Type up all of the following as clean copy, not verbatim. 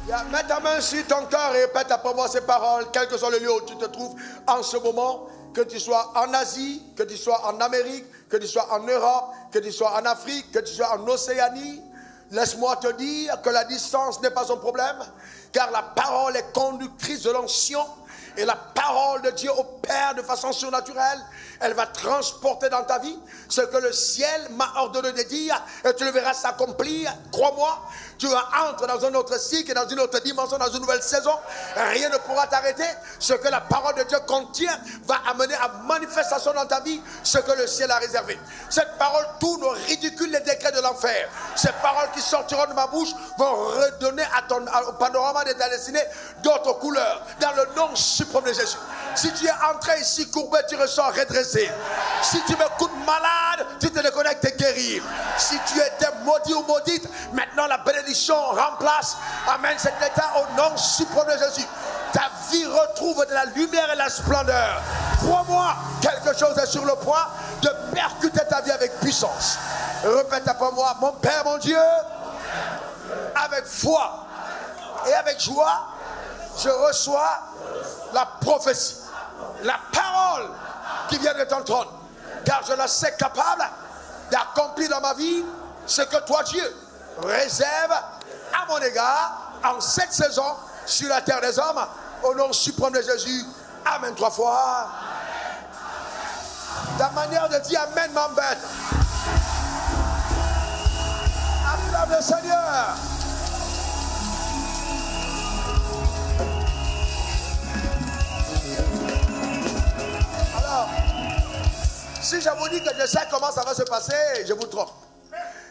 Mets ta main sur ton cœur et répète après moi ces paroles, quel que soit le lieu où tu te trouves en ce moment, que tu sois en Asie, que tu sois en Amérique, que tu sois en Europe, que tu sois en Afrique, que tu sois en Océanie. Laisse-moi te dire que la distance n'est pas un problème, car la parole est conductrice de l'onction et la parole de Dieu opère de façon surnaturelle. Elle va transporter dans ta vie ce que le ciel m'a ordonné de dire et tu le verras s'accomplir. Crois-moi, tu vas entrer dans un autre cycle, dans une autre dimension, dans une nouvelle saison. Rien ne pourra t'arrêter. Ce que la parole de Dieu contient va amener à manifestation dans ta vie ce que le ciel a réservé. Cette parole tourne au ridicule les décrets de l'enfer. Ces paroles qui sortiront de ma bouche vont redonner au panorama de ta destinée d'autres couleurs. Dans le nom suprême de Jésus. Si tu es entré ici courbé, tu ressors redressé. Si tu m'écoutes malade, tu te déconnectes et guéris. Si tu étais maudit ou maudite, maintenant la bénédiction remplace, amen, cet état au nom suprême de Jésus. Ta vie retrouve de la lumière et de la splendeur. Crois-moi, quelque chose est sur le point de percuter ta vie avec puissance. Répète après moi, mon Père, mon Dieu, avec foi et avec joie, je reçois la prophétie, la parole qui vient de ton trône, car je la sais capable d'accomplir dans ma vie ce que toi, Dieu, réserve à mon égard en cette saison sur la terre des hommes, au nom suprême de Jésus. Amen 3 fois. Ta manière de dire Amen m'embête. Acclame le Seigneur. Alors, si je vous dis que je sais comment ça va se passer, je vous trompe.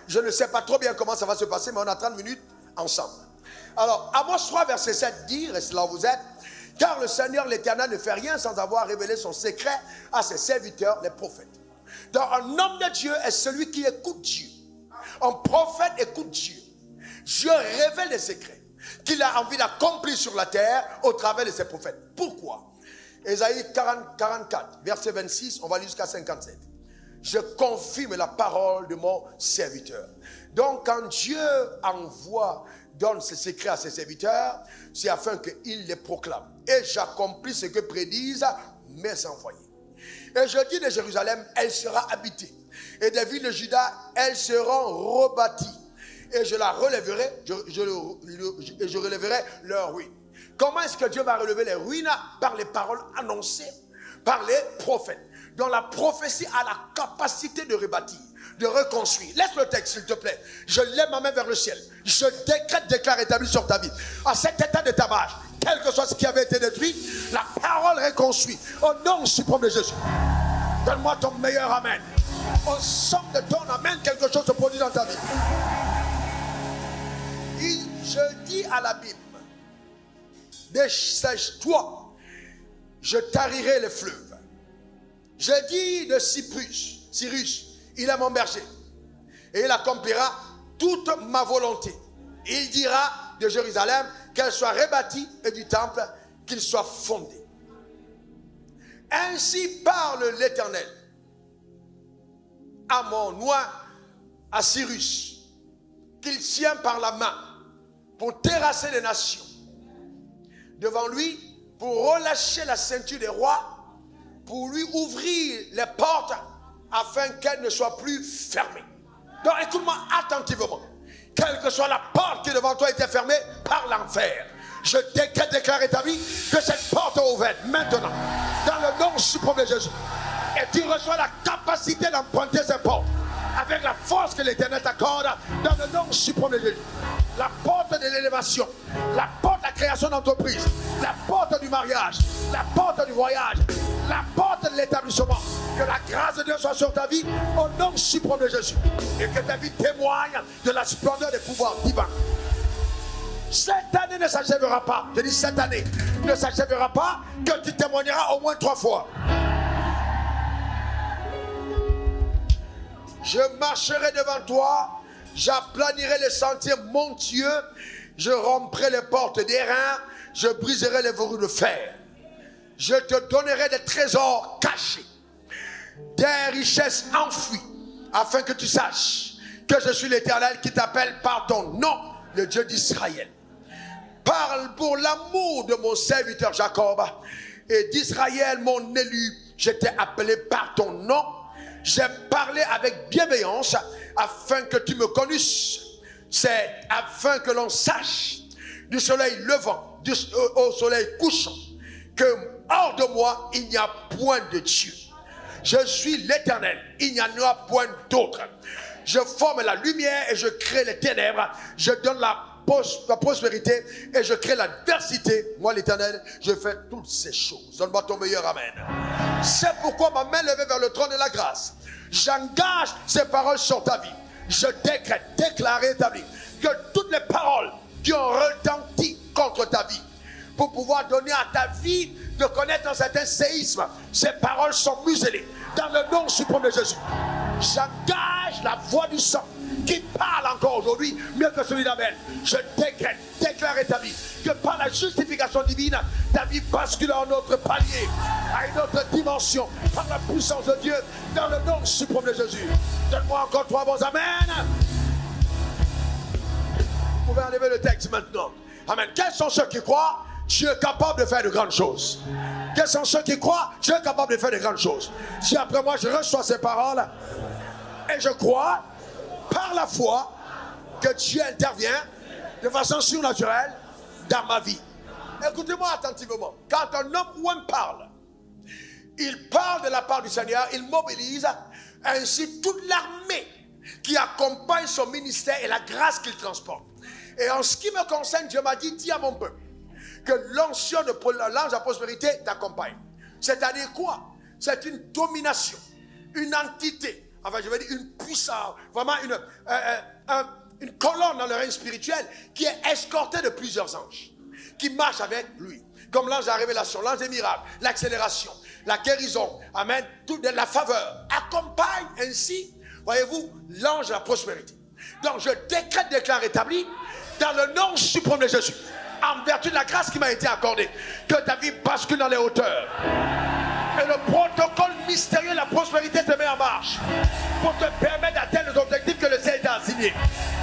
Je ne sais pas trop bien comment ça va se passer, mais on a 30 minutes ensemble. Alors, Amos 3, verset 7 dit, restez là où vous êtes, car le Seigneur l'Éternel ne fait rien sans avoir révélé son secret à ses serviteurs, les prophètes. Donc, un homme de Dieu est celui qui écoute Dieu. Un prophète écoute Dieu. Dieu révèle les secrets qu'il a envie d'accomplir sur la terre au travers de ses prophètes. Pourquoi? Ésaïe 44, verset 26, on va aller jusqu'à 57. Je confirme la parole de mon serviteur. Donc, quand Dieu donne ses secrets à ses serviteurs, c'est afin qu'ils les proclament. Et j'accomplis ce que prédisent mes envoyés. Et je dis de Jérusalem, elle sera habitée. Et des villes de Juda, elles seront rebâties. Et je la relèverai, je relèverai leurs ruines. Comment est-ce que Dieu va relever les ruines? Par les paroles annoncées par les prophètes. Dont la prophétie a la capacité de rebâtir, de reconstruire. Laisse le texte, s'il te plaît. Je lève ma main vers le ciel. Je déclare établi sur ta vie. À cet état de tabac, quel que soit ce qui avait été détruit, la parole reconstruit. Au nom suprême de Jésus. Donne-moi ton meilleur amen. Au son de ton amen, quelque chose se produit dans ta vie. Je dis à l'abîme, dessèche-toi, je tarirai les fleuves. Je dis de Cyrus, il est mon berger, et il accomplira toute ma volonté. Il dira de Jérusalem qu'elle soit rebâtie et du temple qu'il soit fondé. Ainsi parle l'Éternel à mon oint, à Cyrus, qu'il tient par la main pour terrasser les nations. Devant lui, pour relâcher la ceinture des rois, pour lui ouvrir les portes afin qu'elles ne soient plus fermées. Donc écoute-moi attentivement. Quelle que soit la porte qui devant toi était fermée par l'enfer, je déclare ta vie que cette porte est ouverte maintenant. Dans le nom suprême de Jésus. Et tu reçois la capacité d'emprunter ces portes avec la force que l'Éternel t'accorde dans le nom suprême de Jésus. La porte de l'élévation, la porte de la création d'entreprise, la porte du mariage, la porte du voyage, la porte de l'établissement. Que la grâce de Dieu soit sur ta vie au nom suprême de Jésus. Et que ta vie témoigne de la splendeur des pouvoirs divins. Cette année ne s'achèvera pas. Je dis cette année ne s'achèvera pas que tu témoigneras au moins 3 fois. Je marcherai devant toi, j'aplanirai les sentiers montueux, je romprai les portes d'airain, je briserai les verrous de fer. Je te donnerai des trésors cachés, des richesses enfouies, afin que tu saches que je suis l'Éternel qui t'appelle par ton nom, le Dieu d'Israël. Par pour l'amour de mon serviteur Jacob et d'Israël, mon élu, je t'ai appelé par ton nom. J'ai parlé avec bienveillance afin que tu me connusses. C'est afin que l'on sache du soleil levant au soleil couchant que hors de moi, il n'y a point de Dieu. Je suis l'Éternel, il n'y en aura point d'autre. Je forme la lumière et je crée les ténèbres. Je donne la prospérité et je crée l'adversité. Moi, l'Éternel, je fais toutes ces choses. Donne-moi ton meilleur amen. C'est pourquoi ma main levée vers le trône de la grâce, j'engage ces paroles sur ta vie. Je décrète, déclare et établis que toutes les paroles qui ont retenti contre ta vie, pour pouvoir donner à ta vie de connaître un certain séisme, ces paroles sont muselées dans le nom suprême de Jésus. J'engage la voix du sang qui parle encore aujourd'hui mieux que celui d'Abel. Je décrète, déclare et établis que par la justification divine, ta vie bascule à un autre palier, à une autre dimension, par la puissance de Dieu, dans le nom suprême de Jésus. Donne-moi encore 3 bons amen. Vous pouvez enlever le texte maintenant. Amen. Quels sont ceux qui croient? Dieu est capable de faire de grandes choses. Quels sont ceux qui croient? Dieu est capable de faire de grandes choses. Si après moi je reçois ces paroles et je crois par la foi que Dieu intervient de façon surnaturelle dans ma vie. Écoutez-moi attentivement. Quand un homme ou un parle, il parle de la part du Seigneur, il mobilise ainsi toute l'armée qui accompagne son ministère et la grâce qu'il transporte. Et en ce qui me concerne, Dieu m'a dit, dis à mon peuple que l'onction de l'ange à prospérité t'accompagne. C'est-à-dire quoi? C'est une domination, une entité, enfin je veux dire une puissance, vraiment une colonne dans le règne spirituel qui est escortée de plusieurs anges, qui marchent avec lui. Comme l'ange de la révélation, l'ange des miracles, l'accélération, la guérison, amen, toute la faveur, accompagne ainsi, voyez-vous, l'ange de la prospérité. Donc je décrète, déclare, établi, dans le nom suprême de Jésus, en vertu de la grâce qui m'a été accordée, que ta vie bascule dans les hauteurs. Et le protocole mystérieux de la prospérité te met en marche pour te permettre d'atteindre les objectifs que le ciel t'a assignés.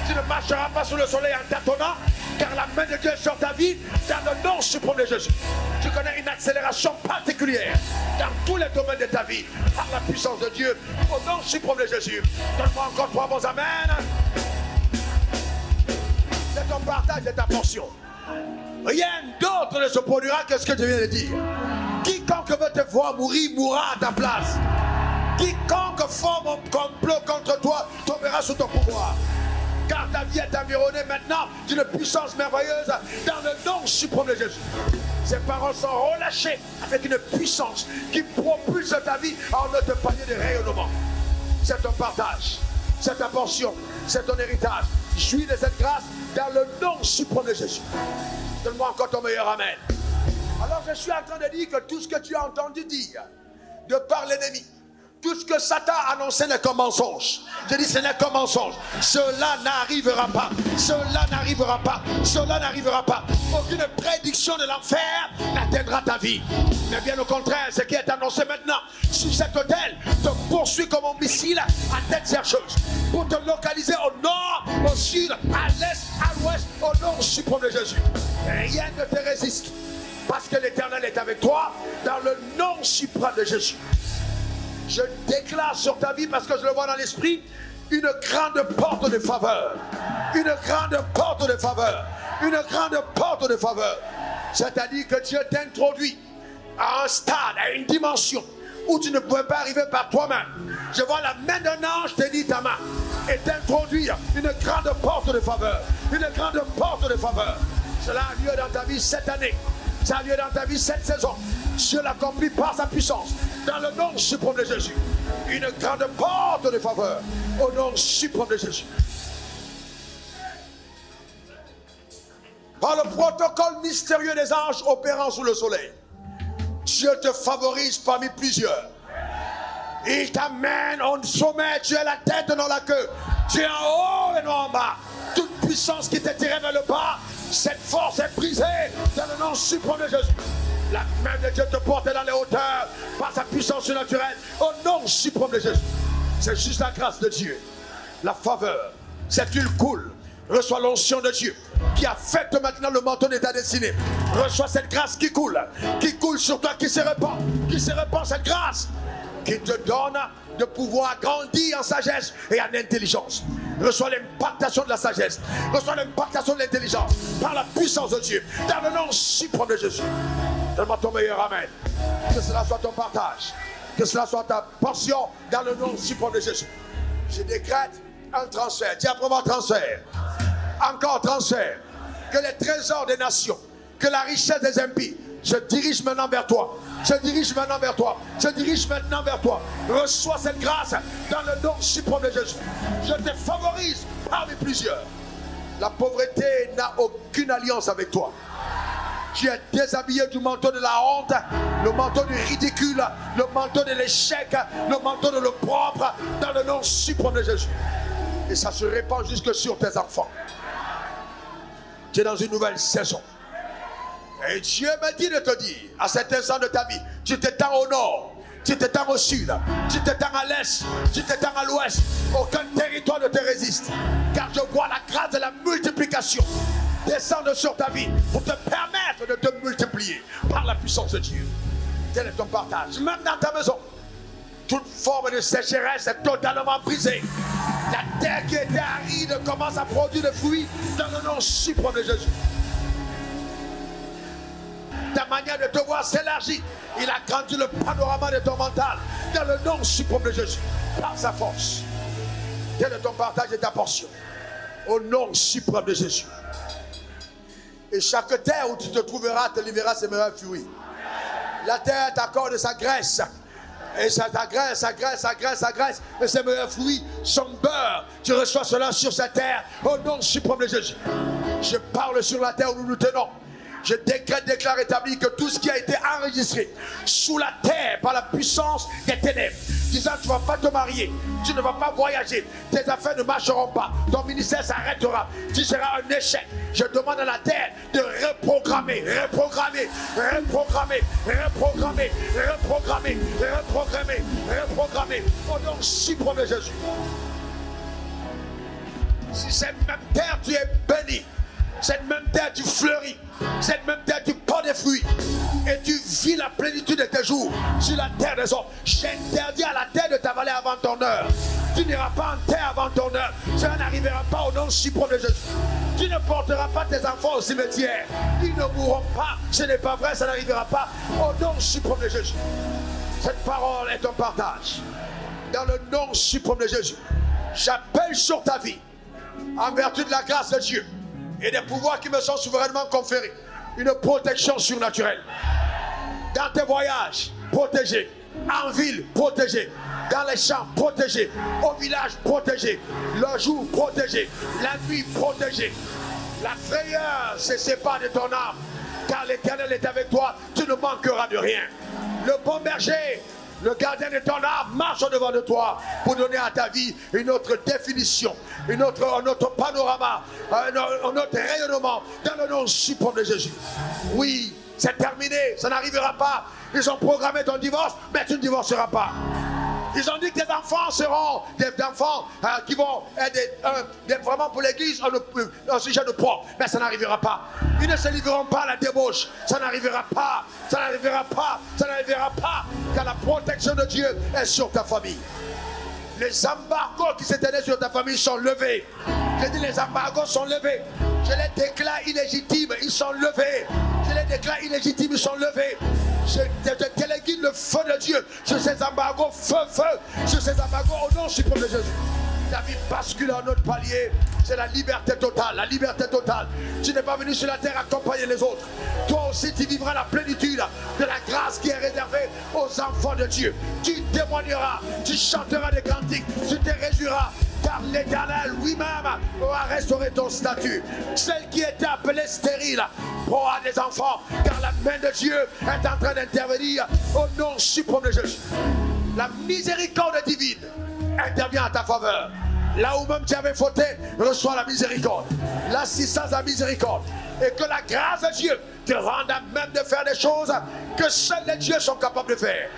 Tu ne marcheras pas sous le soleil en tâtonnant, car la main de Dieu est sur ta vie dans le nom suprême de Jésus. Tu connais une accélération particulière dans tous les domaines de ta vie par la puissance de Dieu au nom suprême de Jésus. Donne-moi encore 3 bons amen. C'est ton partage et ta portion. Rien d'autre ne se produira que ce que je viens de dire. Quiconque veut te voir mourir, mourra à ta place. Quiconque forme un complot contre toi tombera sous ton pouvoir. Car ta vie est environnée maintenant d'une puissance merveilleuse dans le nom suprême de Jésus. Ces paroles sont relâchées avec une puissance qui propulse ta vie à un autre palier de rayonnement. C'est ton partage, c'est ta portion, c'est ton héritage. Jouis de cette grâce dans le nom suprême de Jésus. Donne-moi encore ton meilleur amen. Alors je suis en train de dire que tout ce que tu as entendu dire de par l'ennemi, tout ce que Satan a annoncé n'est qu'un mensonge. Je dis ce n'est qu'un mensonge. Cela n'arrivera pas. Cela n'arrivera pas. Cela n'arrivera pas. Aucune prédiction de l'enfer n'atteindra ta vie. Mais bien au contraire, ce qui est annoncé maintenant sur cet autel te poursuit comme un missile à tête chercheuse pour te localiser au nord, au sud, à l'est, à l'ouest, au nom suprême de Jésus. Rien ne te résiste parce que l'Éternel est avec toi dans le nom suprême de Jésus. Je déclare sur ta vie, parce que je le vois dans l'esprit, une grande porte de faveur. Une grande porte de faveur. Une grande porte de faveur. C'est-à-dire que Dieu t'introduit à un stade, à une dimension où tu ne pouvais pas arriver par toi-même. Je vois la main d'un ange tenir ta main et t'introduire une grande porte de faveur. Une grande porte de faveur. Cela a lieu dans ta vie cette année. Ça a lieu dans ta vie cette saison. Dieu l'accomplit par sa puissance. Dans le nom suprême de Jésus. Une grande porte de faveur. Au nom suprême de Jésus. Par le protocole mystérieux des anges opérant sous le soleil, Dieu te favorise parmi plusieurs. Il t'amène au sommet. Tu es la tête, non la queue. Tu es en haut et non en bas. Toute puissance qui t'est tirée vers le bas, cette force est brisée dans le nom suprême de Jésus. La main de Dieu te porte dans les hauteurs par sa puissance surnaturelle au nom suprême de Jésus. C'est juste la grâce de Dieu, la faveur. Cette huile coule. Reçois l'onction de Dieu. qui affecte maintenant le manteau de ta destinée. Reçois cette grâce qui coule sur toi, qui se répand cette grâce qui te donne de pouvoir grandir en sagesse et en intelligence. Reçois l'impactation de la sagesse, reçois l'impactation de l'intelligence par la puissance de Dieu, dans le nom suprême de Jésus. Donne-moi ton meilleur amen. Que cela soit ton partage, que cela soit ta portion dans le nom suprême de Jésus. Je décrète un transfert. Dis après moi transfert. Encore transfert. Que les trésors des nations, que la richesse des impies se dirige maintenant vers toi. Je dirige maintenant vers toi. Je dirige maintenant vers toi. Reçois cette grâce dans le nom suprême de Jésus. Je te favorise parmi plusieurs. La pauvreté n'a aucune alliance avec toi. Tu es déshabillé du manteau de la honte, le manteau du ridicule, le manteau de l'échec, le manteau de l'opprobre, dans le nom suprême de Jésus. Et ça se répand jusque sur tes enfants. Tu es dans une nouvelle saison. Et Dieu me dit de te dire, à cet instant de ta vie, tu t'étends au nord, tu t'étends au sud, tu t'étends à l'est, tu t'étends à l'ouest. Aucun territoire ne te résiste. Car je vois la grâce de la multiplication descendre sur ta vie pour te permettre de te multiplier par la puissance de Dieu. Tel est ton partage. Même dans ta maison, toute forme de sécheresse est totalement brisée. La terre qui était aride commence à produire des fruits dans le nom suprême de Jésus. Ta manière de te voir s'élargit. Il a grandi le panorama de ton mental dans le nom suprême de Jésus, par sa force. Tel est ton partage et ta portion. Au nom suprême de Jésus. Et chaque terre où tu te trouveras te livrera ses meilleurs fruits. La terre t'accorde sa graisse. Et sa graisse, et ses meilleurs fruits, son beurre. Tu reçois cela sur cette terre au nom suprême de Jésus. Je parle sur la terre où nous nous tenons. Je décrète, déclare, établis que tout ce qui a été enregistré sous la terre par la puissance des ténèbres, disant tu ne vas pas te marier, tu ne vas pas voyager, tes affaires ne marcheront pas, ton ministère s'arrêtera, tu seras un échec. Je demande à la terre de reprogrammer au nom suprême de Jésus. Si cette même terre tu es béni, cette même terre tu fleuris, cette même terre tu portes des fruits et tu vis la plénitude de tes jours sur la terre des hommes. J'interdis à la terre de t'avaler avant ton heure. Tu n'iras pas en terre avant ton heure. Cela n'arrivera pas au nom suprême de Jésus. Tu ne porteras pas tes enfants au cimetière. Ils ne mourront pas. Ce n'est pas vrai, ça n'arrivera pas au nom suprême de Jésus. Cette parole est un partage. Dans le nom suprême de Jésus, j'appelle sur ta vie, en vertu de la grâce de Dieu et des pouvoirs qui me sont souverainement conférés, une protection surnaturelle. Dans tes voyages, protégé. En ville, protégé. Dans les champs, protégé. Au village, protégé. Le jour, protégé. La nuit, protégé. La frayeur se sépare de ton âme. Car l'Éternel est avec toi, tu ne manqueras de rien. Le bon berger, le gardien de ton âme, marche au devant de toi pour donner à ta vie une autre définition, un autre panorama, un autre rayonnement dans le nom suprême de Jésus. Oui, c'est terminé, ça n'arrivera pas. Ils ont programmé ton divorce, mais tu ne divorceras pas. Ils ont dit que tes enfants seront des enfants qui vont être vraiment pour l'église un sujet de propre. Mais ça n'arrivera pas. Ils ne se livreront pas à la débauche. Ça n'arrivera pas. Ça n'arrivera pas. Ça n'arrivera pas. Car la protection de Dieu est sur ta famille. Les embargos qui s'éteignaient sur ta famille sont levés. Je dis les embargos sont levés. Je les déclare illégitimes, ils sont levés. Je les déclare illégitimes, ils sont levés. Je délègue le feu de Dieu sur ces embargos, feu, sur ces embargos au nom suprême de Jésus. Ta vie bascule à un autre palier. C'est la liberté totale, la liberté totale. Tu n'es pas venu sur la terre accompagner les autres. Toi aussi, tu vivras la plénitude de la grâce qui est réservée aux enfants de Dieu. Tu témoigneras, tu chanteras des cantiques, tu te réjouiras. Car l'Éternel lui-même aura restauré ton statut. Celle qui était appelée stérile aura des enfants, car la main de Dieu est en train d'intervenir au nom suprême de Jésus. La miséricorde divine intervient à ta faveur. Là où même tu avais fauté, reçois la miséricorde, l'assistance à la miséricorde. Et que la grâce de Dieu te rende à même de faire des choses que seuls les dieux sont capables de faire.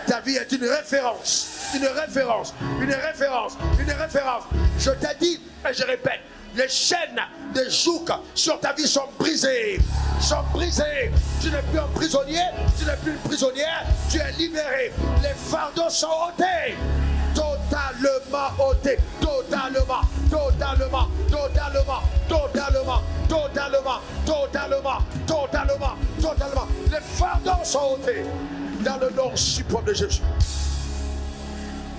Ta vie est une référence, une référence, une référence, une référence. Je t'ai dit et je répète, Les chaînes des jougs sur ta vie sont brisées. Sont brisées. Tu n'es plus un prisonnier, tu n'es plus une prisonnière, tu es libéré. Les fardeaux sont ôtés. Totalement ôtés. Totalement, totalement, totalement, totalement, totalement, totalement, totalement, totalement. Les fardeaux sont ôtés. Dans le nom suprême de Jésus.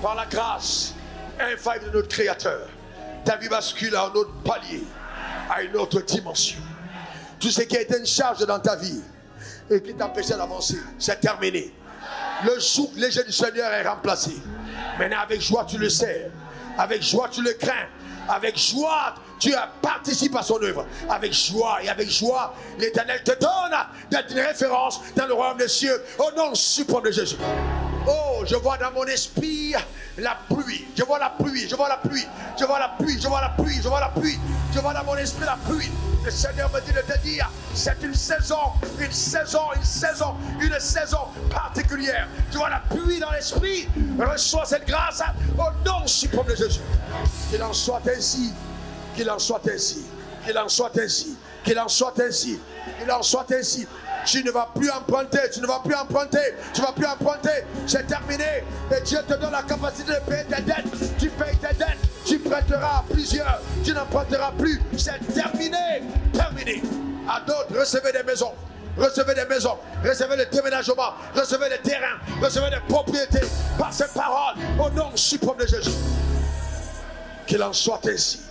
Par la grâce infaillible de notre Créateur, ta vie bascule à un autre palier, à une autre dimension. Tout ce qui a été une charge dans ta vie et qui t'empêchait d'avancer, c'est terminé. Le joug léger du Seigneur est remplacé. Maintenant, avec joie, tu le sais. Avec joie, tu le crains. Avec joie, tu participes à son œuvre. Avec joie et avec joie, l'Éternel te donne d'être une référence dans le royaume des cieux au nom suprême de Jésus. Oh, je vois dans mon esprit la pluie. Je vois la pluie, je vois la pluie, je vois la pluie, je vois la pluie, je vois la pluie. Je vois dans mon esprit la pluie. Le Seigneur me dit de te dire, c'est une saison, une saison, une saison, une saison particulière. Tu vois la pluie dans l'esprit. Reçois cette grâce au nom suprême de Jésus. Qu'il en soit ainsi, qu'il en soit ainsi, qu'il en soit ainsi, qu'il en soit ainsi, qu'il en soit ainsi. Tu ne vas plus emprunter, tu ne vas plus emprunter, tu ne vas plus emprunter, c'est terminé. Et Dieu te donne la capacité de payer tes dettes. Tu payes tes dettes, tu prêteras à plusieurs, tu n'emprunteras plus, c'est terminé, terminé. À d'autres, recevez des maisons, recevez des maisons, recevez des déménagements, recevez des terrains, recevez des propriétés par ces paroles au nom suprême de Jésus. Qu'il en soit ainsi.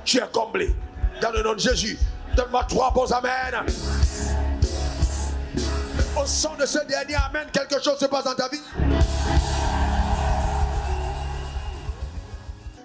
Tu es comblé dans le nom de Jésus. Donne-moi 3 bons amen. Au son de ce dernier amen, quelque chose se passe dans ta vie.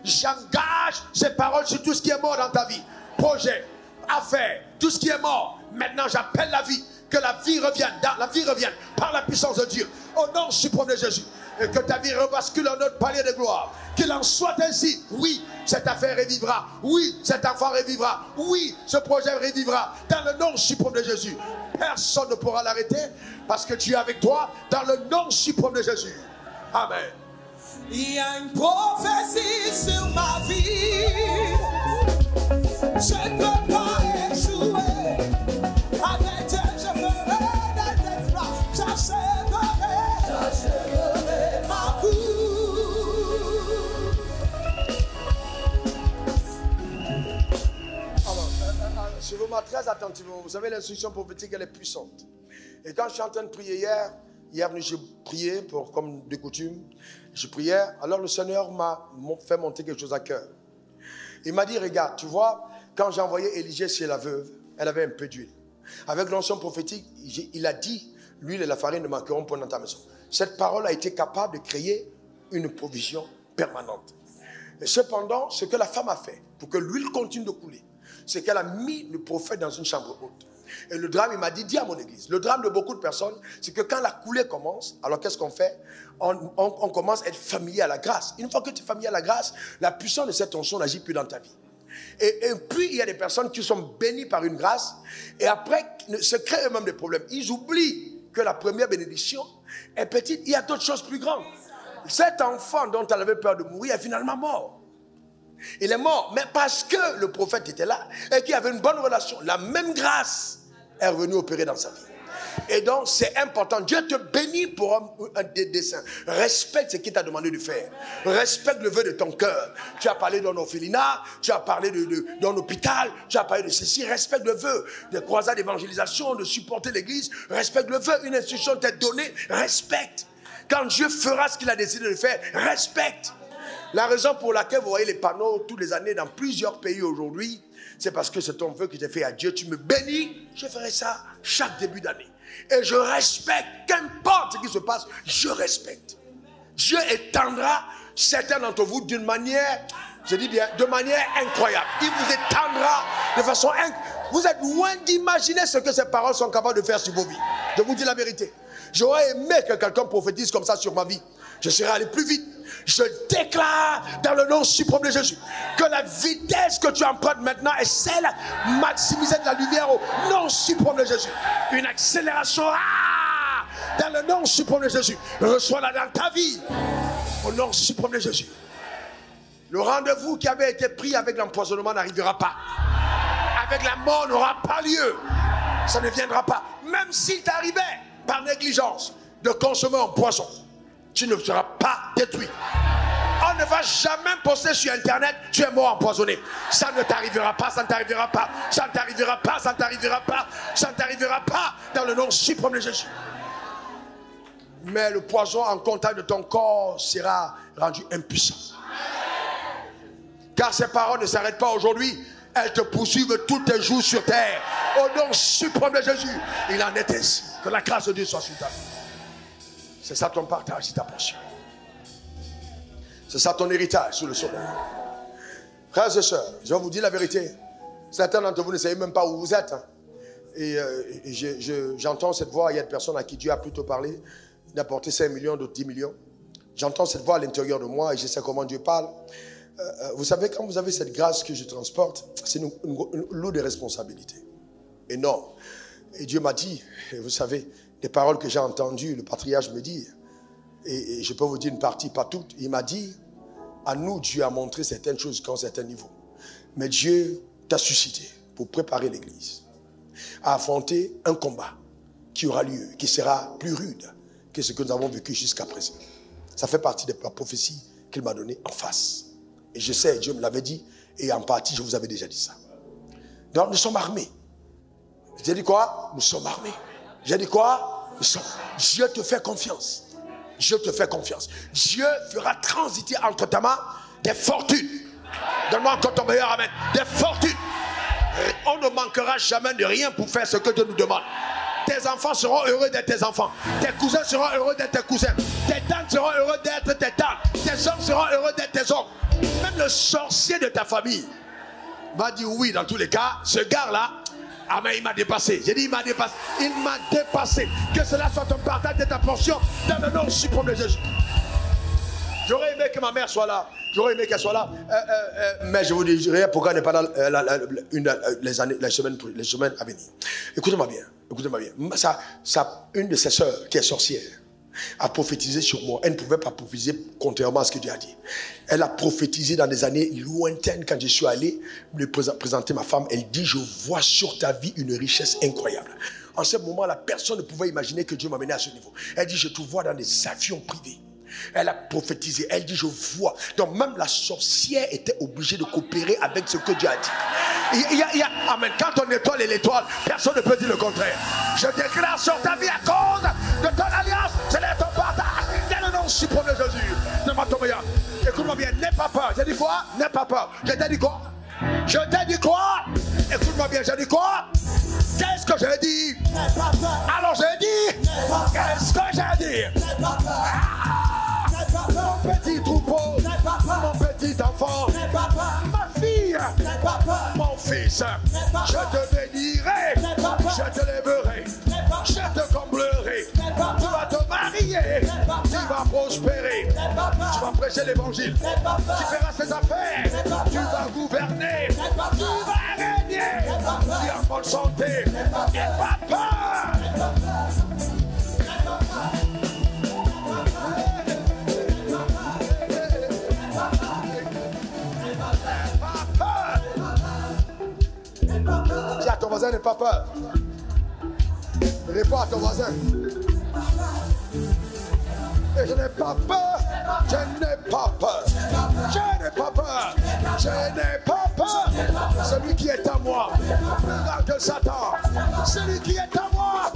J'engage ces paroles sur tout ce qui est mort dans ta vie. Projet, affaires, tout ce qui est mort. Maintenant, j'appelle la vie. Que la vie revienne, la vie revienne par la puissance de Dieu. Au nom suprême de Jésus. Et que ta vie rebascule en notre palier de gloire. Qu'il en soit ainsi. Oui, cette affaire revivra. Oui, cet enfant revivra. Oui, ce projet revivra. Dans le nom suprême de Jésus. Personne ne pourra l'arrêter parce que tu es avec toi dans le nom suprême de Jésus. Amen. Il y a une prophétie sur ma vie. Je ne peux pas échouer. Avec Dieu, je ferai des exploits. J'achèverai ma course. Alors, suivez-moi très attentivement. Vous savez, l'instruction prophétique, elle est puissante. Et quand je suis en train de prier hier, j'ai prié comme de coutume. Je priais, alors le Seigneur m'a fait monter quelque chose à cœur. Il m'a dit, regarde, tu vois, quand j'ai envoyé Élisée chez la veuve, elle avait un peu d'huile. Avec l'onction prophétique, il a dit, l'huile et la farine ne manqueront pas dans ta maison. Cette parole a été capable de créer une provision permanente. Et cependant, ce que la femme a fait, pour que l'huile continue de couler, c'est qu'elle a mis le prophète dans une chambre haute. Et le drame, il m'a dit, dis à mon église, le drame de beaucoup de personnes, c'est que quand la coulée commence, alors qu'est-ce qu'on fait? On commence à être familier à la grâce. Une fois que tu es familier à la grâce, la puissance de cette onction n'agit plus dans ta vie. Et puis, il y a des personnes qui sont bénies par une grâce, et après, se créent eux-mêmes des problèmes. Ils oublient que la première bénédiction est petite, il y a d'autres choses plus grandes. Cet enfant dont elle avait peur de mourir est finalement mort. Il est mort, mais parce que le prophète était là et qu'il avait une bonne relation, la même grâce est revenue opérer dans sa vie. Et donc, c'est important. Dieu te bénit pour un dessein. Respecte ce qu'il t'a demandé de faire. Respecte le vœu de ton cœur. Tu as parlé d'un orphelinat, tu as parlé d'un hôpital, tu as parlé de ceci. Respecte le vœu des croisades d'évangélisation, de supporter l'église. Respecte le vœu. Une instruction t'est donnée. Respecte. Quand Dieu fera ce qu'il a décidé de faire, respecte. La raison pour laquelle vous voyez les panneaux toutes les années dans plusieurs pays aujourd'hui, c'est parce que c'est ton vœu que j'ai fait à Dieu. Tu me bénis, je ferai ça chaque début d'année. Et je respecte, qu'importe ce qui se passe, je respecte. Dieu étendra certains d'entre vous d'une manière, je dis bien, de manière incroyable. Il vous étendra de façon incroyable. Vous êtes loin d'imaginer ce que ces paroles sont capables de faire sur vos vies. Je vous dis la vérité. J'aurais aimé que quelqu'un prophétise comme ça sur ma vie. Je serais allé plus vite. Je déclare dans le nom suprême de Jésus que la vitesse que tu empruntes maintenant est celle maximisée de la lumière au nom suprême de Jésus. Une accélération dans le nom suprême de Jésus. Reçois-la dans ta vie au nom suprême de Jésus. Le rendez-vous qui avait été pris avec l'empoisonnement n'arrivera pas. Avec la mort n'aura pas lieu. Ça ne viendra pas. Même s'il t'arrivait par négligence de consommer un poison, tu ne seras pas détruit. On ne va jamais poster sur internet, tu es mort empoisonné. Ça ne t'arrivera pas, ça ne t'arrivera pas, ça ne t'arrivera pas, ça ne t'arrivera pas, ça ne t'arrivera pas dans le nom suprême de Jésus. Mais le poison en contact de ton corps sera rendu impuissant. Car ces paroles ne s'arrêtent pas aujourd'hui, elles te poursuivent tous tes jours sur terre. Au nom suprême de Jésus, il en est ainsi. Que la grâce de Dieu soit sur ta vie. C'est ça ton partage, c'est ta portion. C'est ça ton héritage sous le soleil. Frères et sœurs, je vais vous dire la vérité. Certains d'entre vous ne savez même pas où vous êtes. Hein. Et j'entends cette voix. Il y a des personnes à qui Dieu a plutôt parlé d'apporter 5 millions, d'autres 10 millions. J'entends cette voix à l'intérieur de moi et je sais comment Dieu parle. Vous savez, quand vous avez cette grâce que je transporte, c'est une lourde responsabilité. Énorme. Et Dieu m'a dit, et vous savez, des paroles que j'ai entendues, le patriarche me dit, et je peux vous dire une partie, pas toute. Il m'a dit, à nous, Dieu a montré certaines choses qu'à un certain niveau. Mais Dieu t'a suscité pour préparer l'Église à affronter un combat qui aura lieu, qui sera plus rude que ce que nous avons vécu jusqu'à présent. Ça fait partie de la prophétie qu'il m'a donnée en face. Et je sais, Dieu me l'avait dit, et en partie, je vous avais déjà dit ça. Donc, nous sommes armés. J'ai dit quoi? Nous sommes armés. J'ai dit quoi? Nous sommes. Dieu te fait confiance. Dieu te fait confiance. Dieu fera transiter entre ta main des fortunes. Donne-moi encore ton meilleur amen. Des fortunes. On ne manquera jamais de rien pour faire ce que Dieu nous demande. Tes enfants seront heureux d'être tes enfants. Tes cousins seront heureux d'être tes cousins. Tes tantes seront heureux d'être tes tantes. Tes oncles seront heureux d'être tes oncles. Même le sorcier de ta famille va dire oui dans tous les cas. Ce gars-là, ah mais il m'a dépassé. J'ai dit il m'a dépassé. Il m'a dépassé. Que cela soit ton partage de ta portion dans le nom suprême de Jésus. J'aurais aimé que ma mère soit là. J'aurais aimé qu'elle soit là. Mais je vous dirai pourquoi elle n'est pas là les semaines à venir. Écoutez-moi bien. Écoutez-moi bien. Une de ses sœurs qui est sorcière a prophétisé sur moi. Elle ne pouvait pas prophétiser contrairement à ce que Dieu a dit. Elle a prophétisé dans des années lointaines. Quand je suis allé lui présenter ma femme, elle dit, je vois sur ta vie une richesse incroyable. En ce moment-là, personne ne pouvait imaginer que Dieu m'amenait à ce niveau. Elle dit, je te vois dans des avions privés. Elle a prophétisé, elle dit je vois. Donc même la sorcière était obligée de coopérer avec ce que Dieu a dit. Amen. Quand on étoile et l'étoile, personne ne peut dire le contraire. Je déclare sur ta vie à cause de ton alliance, c'est ton partage. Dans le nom suprême de Jésus. Écoute-moi bien, n'aie pas peur. J'ai dit quoi? N'aie pas peur. Je t'ai dit quoi? Je t'ai dit quoi? Écoute-moi bien, j'ai dit quoi? Qu'est-ce que j'ai dit? Alors j'ai dit, qu'est-ce que j'ai dit? Mon petit troupeau, mon petit enfant, ma fille, mon fils, je te bénirai, je te lèverai, je te comblerai, tu vas te marier, tu vas prospérer, tu vas prêcher l'évangile, tu feras ses affaires, tu vas gouverner, tu vas régner, tu es en bonne santé, n'aie pas peur. Dis à ton voisin, n'aie pas peur. Réponds à ton voisin. Et je n'ai pas peur. Je n'ai pas peur. Je n'ai pas peur. Je n'ai pas peur. Celui qui est à moi, plus grand que Satan. Celui qui est à moi,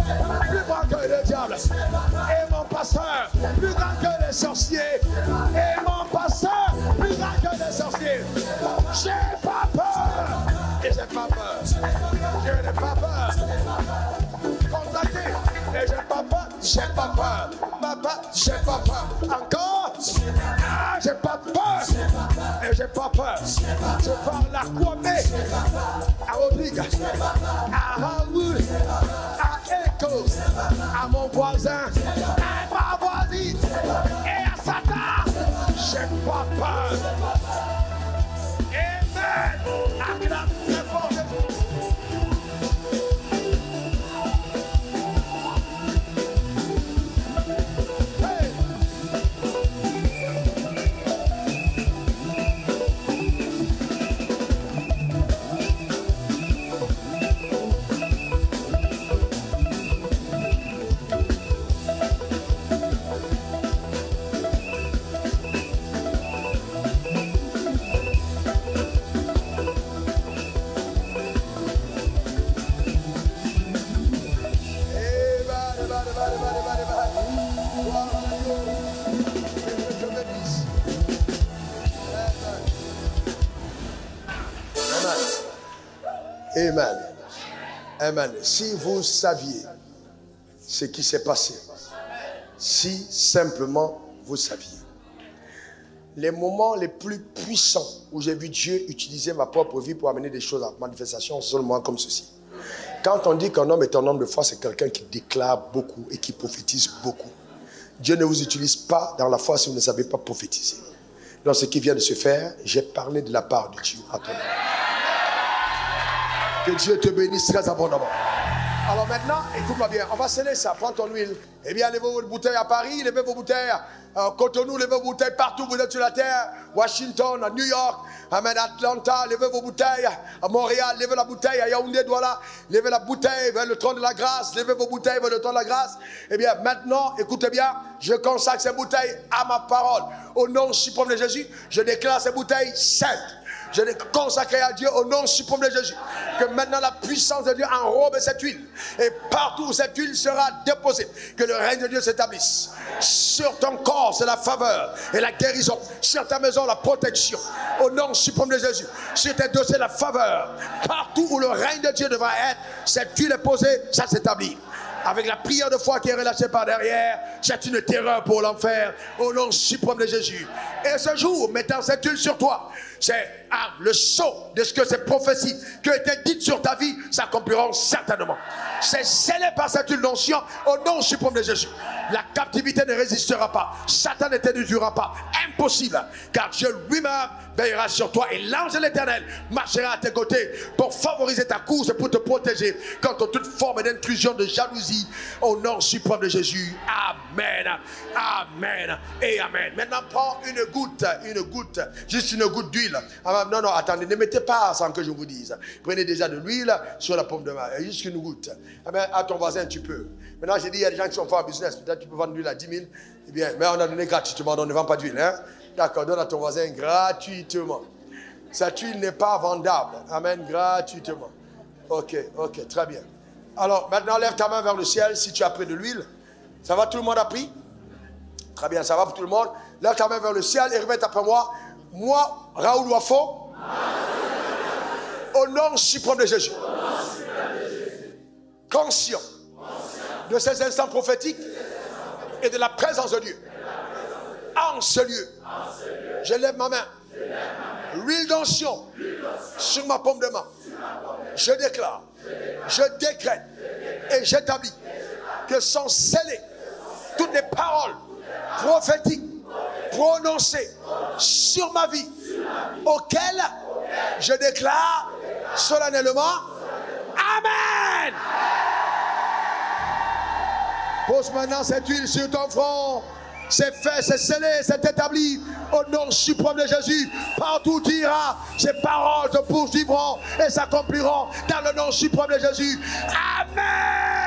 plus grand que le diable. Et mon pasteur, plus grand que les sorciers. Et mon pasteur, plus grand que les sorciers. Je n'ai pas peur. Et j'ai pas peur. Je n'ai pas peur. Contacté. Et j'ai pas peur. J'ai pas peur. Papa, j'ai pas peur. Encore. Ah, j'ai pas peur. Et j'ai pas peur. Je parle à Kwame, à Rodrigue, à Raoul, à Echo, à mon voisin, à ma voisine et à Satan. J'ai pas peur. Amen. Acclame très fort. Amen. Amen. Si vous saviez ce qui s'est passé, si simplement vous saviez, les moments les plus puissants où j'ai vu Dieu utiliser ma propre vie pour amener des choses à manifestation, seulement comme ceci. Quand on dit qu'un homme est un homme de foi, c'est quelqu'un qui déclare beaucoup et qui prophétise beaucoup. Dieu ne vous utilise pas dans la foi si vous ne savez pas prophétiser. Dans ce qui vient de se faire, j'ai parlé de la part de Dieu à ton âme. Que Dieu te bénisse très abondamment. Alors maintenant, écoute-moi bien, on va sceller ça. Prends ton huile. Eh bien, levez vos bouteilles à Paris, levez vos bouteilles à Cotonou, levez vos bouteilles partout où vous êtes sur la terre. Washington, à New York, amen, Atlanta, levez vos bouteilles à Montréal, levez la bouteille à Yaoundé, Douala, levez la bouteille vers le trône de la grâce, levez vos bouteilles vers le trône de la grâce. Eh bien, maintenant, écoutez bien, je consacre ces bouteilles à ma parole. Au nom suprême de Jésus, je déclare ces bouteilles saintes. Je les consacre à Dieu au nom suprême de Jésus. Que maintenant la puissance de Dieu enrobe cette huile. Et partout où cette huile sera déposée, que le règne de Dieu s'établisse. Sur ton corps, c'est la faveur et la guérison. Sur ta maison, la protection. Au nom suprême de Jésus. Sur tes dossiers, la faveur. Partout où le règne de Dieu devra être, cette huile est posée, ça s'établit. Avec la prière de foi qui est relâchée par derrière, c'est une terreur pour l'enfer. Au nom suprême de Jésus. Et ce jour, mettant cette huile sur toi, c'est le sceau de ce que ces prophéties qui ont été dites sur ta vie s'accompliront certainement. C'est scellé par cette huile d'onction au nom suprême de Jésus. La captivité ne résistera pas. Satan ne t'éduquera pas. Impossible. Car Dieu lui-même veillera sur toi et l'ange de l'Éternel marchera à tes côtés pour favoriser ta course et pour te protéger contre toute forme d'intrusion, de jalousie au nom suprême de Jésus. Amen. Amen et amen. Maintenant prends une goutte, juste une goutte d'huile. Non, attendez, ne mettez pas sans que je vous dise. Prenez déjà de l'huile sur la paume de main, juste une goutte. À ton voisin, tu peux. Maintenant, j'ai dit, il y a des gens qui sont forts en business. Peut-être tu peux vendre de l'huile à 10 000. Eh bien, mais on a donné gratuitement, on ne vend pas d'huile. Hein? D'accord, donne à ton voisin gratuitement. Cette huile n'est pas vendable. Amen, gratuitement. Ok, très bien. Alors, maintenant, lève ta main vers le ciel si tu as pris de l'huile. Ça va, tout le monde a pris? Très bien, ça va pour tout le monde. Lève ta main vers le ciel et répète après moi. Moi, Raoul Wafo, au nom suprême de Jésus, conscient de ces instants prophétiques et de la présence de Dieu, en ce lieu, je lève ma main, l'huile d'onction sur ma paume de main, je déclare, je décrète et j'établis que sont scellées toutes les paroles prophétiques prononcées sur ma vie, auxquelles je déclare solennellement Amen. Pose maintenant cette huile sur ton front. C'est fait, c'est scellé, c'est établi au nom suprême de Jésus. Partout où tu iras, ces paroles te poursuivront et s'accompliront dans le nom suprême de Jésus. Amen.